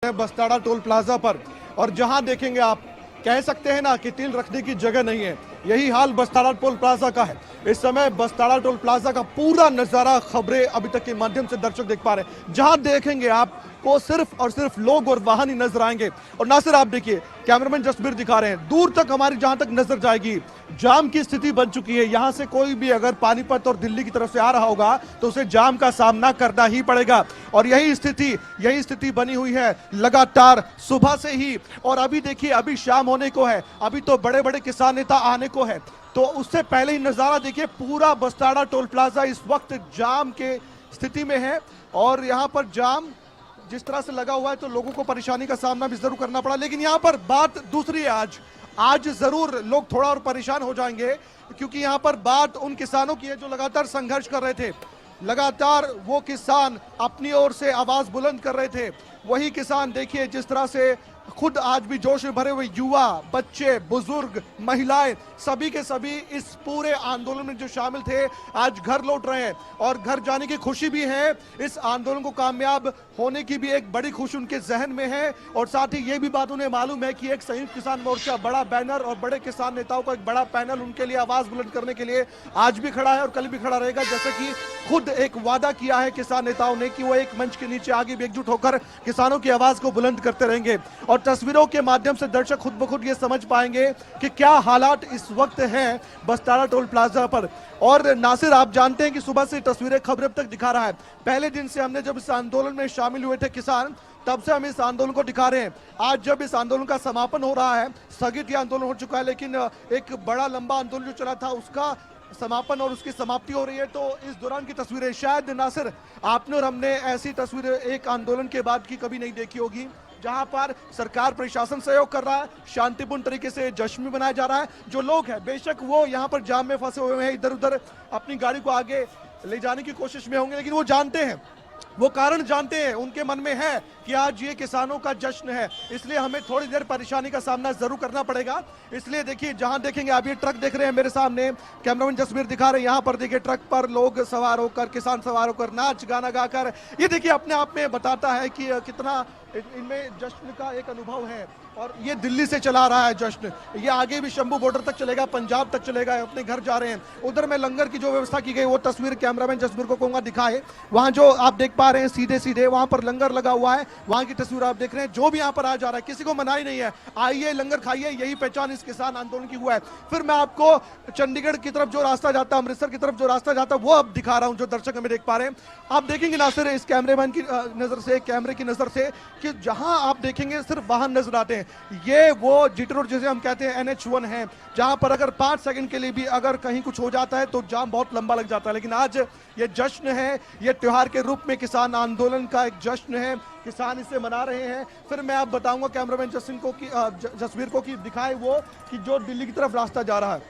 Bastara toll plaza पर, और जहां देखेंगे आप कह सकते हैं ना कि तिल रखने की जगह नहीं है। यही हाल बस्ताड़ा टोल प्लाजा का है। इस समय बस्ताड़ा टोल प्लाजा का पूरा नजारा खबरें अभी तक के माध्यम से दर्शक देख पा रहे हैं। जहां देखेंगे आपको सिर्फ और सिर्फ लोग और वाहन ही नजर आएंगे। और ना सिर्फ आप देखिए, कैमरामैन जसबीर दिखा रहे हैं, दूर तक हमारी जहां तक नजर जाएगी जाम की स्थिति बन चुकी है। यहां से कोई भी अगर पानीपत और दिल्ली की तरफ से आ रहा होगा तो उसे जाम का सामना करना ही पड़ेगा। और यही स्थिति बनी हुई है लगातार सुबह से ही। और अभी देखिए, अभी शाम होने को है, अभी तो बड़े बड़े किसान नेता आने को है, तो उससे पहले ही नजारा देखिए, पूरा बस्ताड़ा टोल प्लाजा इस वक्त जाम के स्थिति में है। और यहां पर जाम जिस तरह से लगा हुआ है तो लोगों को परेशानी का सामना भी जरूर करना पड़ा। लेकिन यहां पर बात दूसरी है। आज जरूर लोग थोड़ा और परेशान हो जाएंगे, क्योंकि यहां पर बात उन किसानों की है जो लगातार संघर्ष कर रहे थे। लगातार वो किसान अपनी ओर से आवाज बुलंद कर रहे थे। वही किसान देखिए जिस तरह से खुद आज भी जोश में भरे हुए युवा, बच्चे, बुजुर्ग, महिलाएं, सभी के सभी इस पूरे आंदोलन में जो शामिल थे आज घर लौट रहे हैं। और घर जाने की खुशी भी है, इस आंदोलन को कामयाब होने की भी एक बड़ी खुशी उनके जहन में है। और साथ ही ये भी बात उन्हें मालूम है कि एक संयुक्त किसान मोर्चा, बड़ा बैनर और बड़े किसान नेताओं का एक बड़ा पैनल उनके लिए आवाज बुलंद करने के लिए आज भी खड़ा है और कल भी खड़ा रहेगा। जैसे कि खुद एक वादा किया है किसान नेताओं ने कि वो एक मंच के नीचे आगे भी एकजुट होकर किसानों की आवाज को बुलंद करते रहेंगे। और तस्वीरों के माध्यम से दर्शक खुद ब खुद ये समझ पाएंगे कि क्या हालात इस वक्त हैं बस्ताड़ा टोल प्लाजा पर। और नासिर, आप जानते हैं कि सुबह से तस्वीरें खबरें अब तक दिखा रहा है। पहले दिन से हमने जब इस आंदोलन में शामिल हुए थे किसान, तब से हम इस आंदोलन को दिखा रहे हैं। आज जब इस आंदोलन का समापन हो रहा है, स्थगित ये आंदोलन हो चुका है, लेकिन एक बड़ा लंबा आंदोलन जो चला था उसका समापन और उसकी समाप्ति हो रही है। तो इस दौरान की तस्वीरें शायद नासिर आपने और हमने ऐसी तस्वीरें एक आंदोलन के बाद की कभी नहीं देखी होगी, जहां पर सरकार प्रशासन सहयोग कर रहा है, शांतिपूर्ण तरीके से जश्न मनाया जा रहा है। जो लोग हैं बेशक वो यहां पर जाम में फंसे हुए हैं, इधर उधर अपनी गाड़ी को आगे ले जाने की कोशिश में होंगे, लेकिन वो जानते हैं, वो कारण जानते हैं, उनके मन में है कि आज ये किसानों का जश्न है, इसलिए हमें थोड़ी देर परेशानी का सामना जरूर करना पड़ेगा। इसलिए देखिए, जहां देखेंगे आप ये ट्रक देख रहे हैं मेरे सामने, कैमरामैन जसबीर दिखा रहे हैं, यहां पर देखिए ट्रक पर लोग सवार होकर, किसान सवार होकर, नाच गाना गाकर, ये देखिए अपने आप में बताता है कि कितना इनमें जश्न का एक अनुभव है। और ये दिल्ली से चला रहा है जश्न, ये आगे भी शंभू बॉर्डर तक चलेगा, पंजाब तक चलेगा, अपने घर जा रहे हैं। उधर में लंगर की जो व्यवस्था की गई वो तस्वीर कैमरामैन जसबीर को कहूंगा दिखाए। वहां जो आप देख पा रहे हैं सीधे वहां पर लंगर लगा हुआ है, वहां की तस्वीर आप देख रहे हैं। जो भी यहाँ पर आ जा रहा है, किसी को मनाही नहीं है, आइए लंगर खाइए, यही पहचान इस किसान आंदोलन की हुआ है। फिर मैं आपको चंडीगढ़ की तरफ जो रास्ता जाता है, अमृतसर की तरफ जो रास्ता जाता है, वो अब दिखा रहा हूं, जो दर्शक हमें देख पा रहे हैं। आप देखेंगे ना सिर्फ इस कैमरेमैन की नजर से, कैमरे की नजर से, कि जहां आप देखेंगे सिर्फ वाहन नजर आते हैं। ये वो जीटी रोड जिसे हम कहते हैं NH1 है, जहां पर अगर 5 सेकंड के लिए भी अगर कहीं कुछ हो जाता है तो जाम बहुत लंबा लग जाता है। लेकिन आज ये जश्न है, ये त्योहार के रूप में किसान आंदोलन का एक जश्न है, किसान इसे मना रहे हैं। फिर मैं आप बताऊंगा कैमरामैन जसबीर को कि दिखाए वो कि जो दिल्ली की तरफ रास्ता जा रहा है,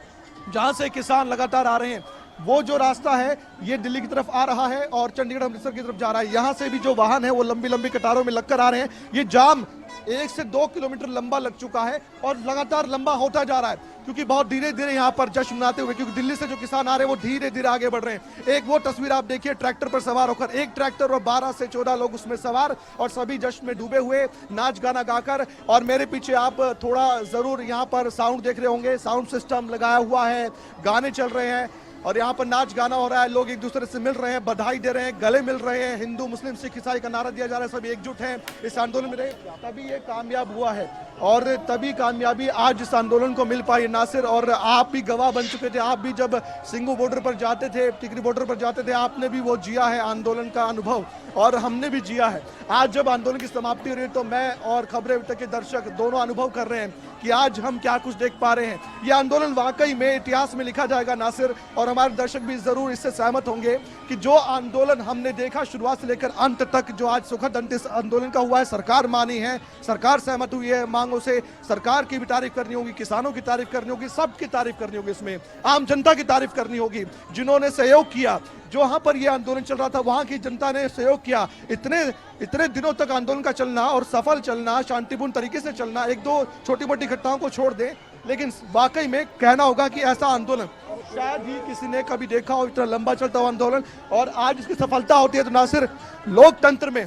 जहां से किसान लगातार आ रहे हैं, वो जो रास्ता है ये दिल्ली की तरफ आ रहा है और चंडीगढ़ अमृतसर की तरफ जा रहा है। यहां से भी जो वाहन है वो लंबी लंबी कतारों में लगकर आ रहे हैं। ये जाम 1 से 2 किलोमीटर लंबा लग चुका है और लगातार लंबा होता जा रहा है, क्योंकि बहुत धीरे धीरे यहाँ पर जश्न मनाते हुए, क्योंकि दिल्ली से जो किसान आ रहे हैं वो धीरे धीरे आगे बढ़ रहे हैं। एक वो तस्वीर आप देखिए, ट्रैक्टर पर सवार होकर, एक ट्रैक्टर और 12 से 14 लोग उसमें सवार, और सभी जश्न में डूबे हुए, नाच गाना गाकर। और मेरे पीछे आप थोड़ा जरूर यहाँ पर साउंड देख रहे होंगे, साउंड सिस्टम लगाया हुआ है, गाने चल रहे हैं और यहाँ पर नाच गाना हो रहा है, लोग एक दूसरे से मिल रहे हैं, बधाई दे रहे हैं, गले मिल रहे हैं, हिंदू मुस्लिम सिख ईसाई का नारा दिया जा रहा है, सभी एकजुट हैं इस आंदोलन में रहे, तभी ये कामयाब हुआ है। और तभी कामयाबी आज इस आंदोलन को मिल पाई नासिर। और आप भी गवाह बन चुके थे, आप भी जब सिंगू बॉर्डर पर जाते थे, टिकरी बॉर्डर पर जाते थे, आपने भी वो जिया है आंदोलन का अनुभव, और हमने भी जिया है। आज जब आंदोलन की समाप्ति हो रही है तो मैं और खबरें तक के दर्शक दोनों अनुभव कर रहे हैं कि आज हम क्या कुछ देख पा रहे हैं। ये आंदोलन वाकई में इतिहास में लिखा जाएगा नासिर, और हमारे दर्शक भी जरूर इससे सहमत होंगे कि जो आंदोलन हमने देखा शुरुआत से लेकर अंत तक, जो आज सुखद अंत इस आंदोलन का हुआ है, सरकार मानी है, सरकार सहमत हुई है मांगों से, सरकार की भी तारीफ करनी होगी, किसानों की तारीफ करनी होगी, सबकी तारीफ करनी होगी, इसमें आम जनता की तारीफ करनी होगी जिन्होंने सहयोग किया। जो वहां पर यह आंदोलन चल रहा था वहां की जनता ने सहयोग किया। इतने दिनों तक आंदोलन का चलना और सफल चलना, शांतिपूर्ण तरीके से चलना, 1-2 छोटी मोटी घटनाओं को छोड़ दें, लेकिन वाकई में कहना होगा कि ऐसा आंदोलन शायद ही किसी ने कभी देखा हो, इतना लंबा चलता हुआ आंदोलन। और आज इसकी सफलता होती है तो ना सिर्फ लोकतंत्र में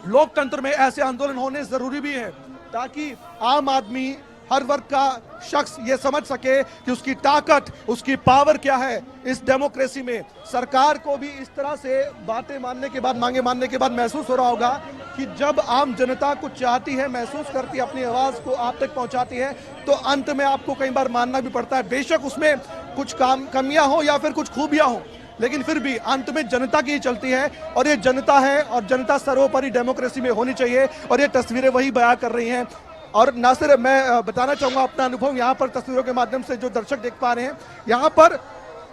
लोकतंत्र में ऐसे आंदोलन होने जरूरी भी है ताकि आम आदमी, हर वर्ग का शख्स ये समझ सके कि उसकी ताकत, उसकी पावर क्या है इस डेमोक्रेसी में। सरकार को भी इस तरह से बातें मानने के बाद, मांगे मानने के बाद महसूस हो रहा होगा कि जब आम जनता कुछ चाहती है, महसूस करती है, अपनी आवाज को आप तक पहुंचाती है, तो अंत में आपको कई बार मानना भी पड़ता है। बेशक उसमें कुछ कमियां हो या फिर कुछ खूबियां हो, लेकिन फिर भी अंत में जनता की ही चलती है और ये जनता है और जनता सर्वोपरि डेमोक्रेसी में होनी चाहिए और ये तस्वीरें वही बयां कर रही हैं। और नासिर, मैं बताना चाहूंगा अपना अनुभव यहाँ पर तस्वीरों के माध्यम से, जो दर्शक देख पा रहे हैं, यहाँ पर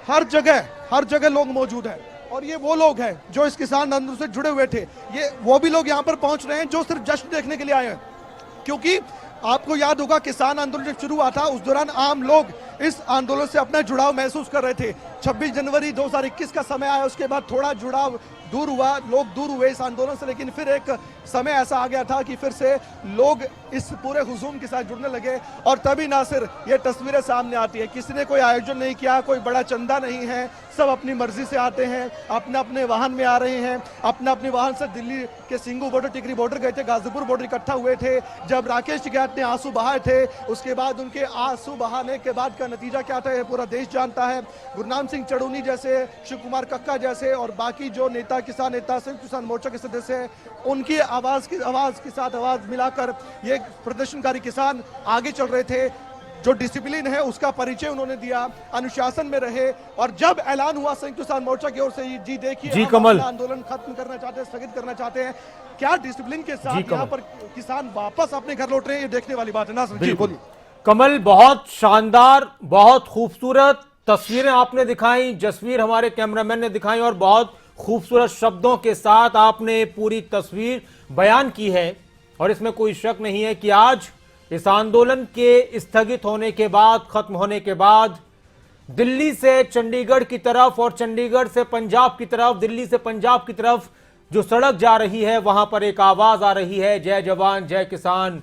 हर जगह लोग मौजूद हैं और ये वो लोग हैं जो इस किसान आंदोलन से जुड़े हुए थे। ये वो भी लोग यहाँ पर पहुंच रहे हैं जो सिर्फ जश्न देखने के लिए आए हैं, क्योंकि आपको याद होगा किसान आंदोलन जब शुरू हुआ था उस दौरान आम लोग इस आंदोलन से अपना जुड़ाव महसूस कर रहे थे। 26 जनवरी 2021 का समय आया, उसके बाद थोड़ा जुड़ाव दूर हुआ, लोग दूर हुए इस आंदोलन से, लेकिन फिर एक समय ऐसा आ गया था कि फिर से लोग इस पूरे हुजूम के साथ जुड़ने लगे और तभी नासिर ये तस्वीरें सामने आती है। किसी ने कोई आयोजन नहीं किया, कोई बड़ा चंदा नहीं है, सब अपनी मर्जी से आते हैं, अपने अपने वाहन में आ रहे हैं, अपने अपने वाहन से दिल्ली के सिंगू बॉर्डर, टिकरी बॉर्डर गए थे, गाजीपुर बॉर्डर इकट्ठा हुए थे। जब राकेश टिकैत ने आंसू बहाए थे, उसके बाद उनके आंसू बहाने के बाद का नतीजा क्या था ये पूरा देश जानता है। गुरनाम सिंह चढ़ूनी जैसे, शिव कुमार कक्का जैसे और बाकी जो किसान नेता संयुक्त किसान मोर्चा के सदस्य हैं, उनकी आवाज के साथ आवाज मिलाकर ये प्रदर्शनकारी किसान आगे चल रहे थे। जो डिसिप्लिन है उसका परिचय उन्होंने दिया, अनुशासन में रहे और जब ऐलान हुआ संयुक्त किसान मोर्चा की ओर से, जी देखिए जी हम कमल, अपना आंदोलन खत्म करना चाहते हैं, स्थगित करना चाहते हैं, क्या डिसिप्लिन के साथ यहाँ पर किसान वापस अपने घर लौट रहे हैं, ये देखने वाली बात है ना। जी बोलिए कमल। बहुत शानदार, बहुत खूबसूरत तस्वीरें आपने दिखाई, जसवीर हमारे कैमरामैन ने दिखाई और बहुत खूबसूरत शब्दों के साथ आपने पूरी तस्वीर बयान की है। और इसमें कोई शक नहीं है कि आज इस आंदोलन के स्थगित होने के बाद, खत्म होने के बाद, दिल्ली से चंडीगढ़ की तरफ और चंडीगढ़ से पंजाब की तरफ, दिल्ली से पंजाब की तरफ जो सड़क जा रही है, वहां पर एक आवाज आ रही है, जय जवान जय किसान।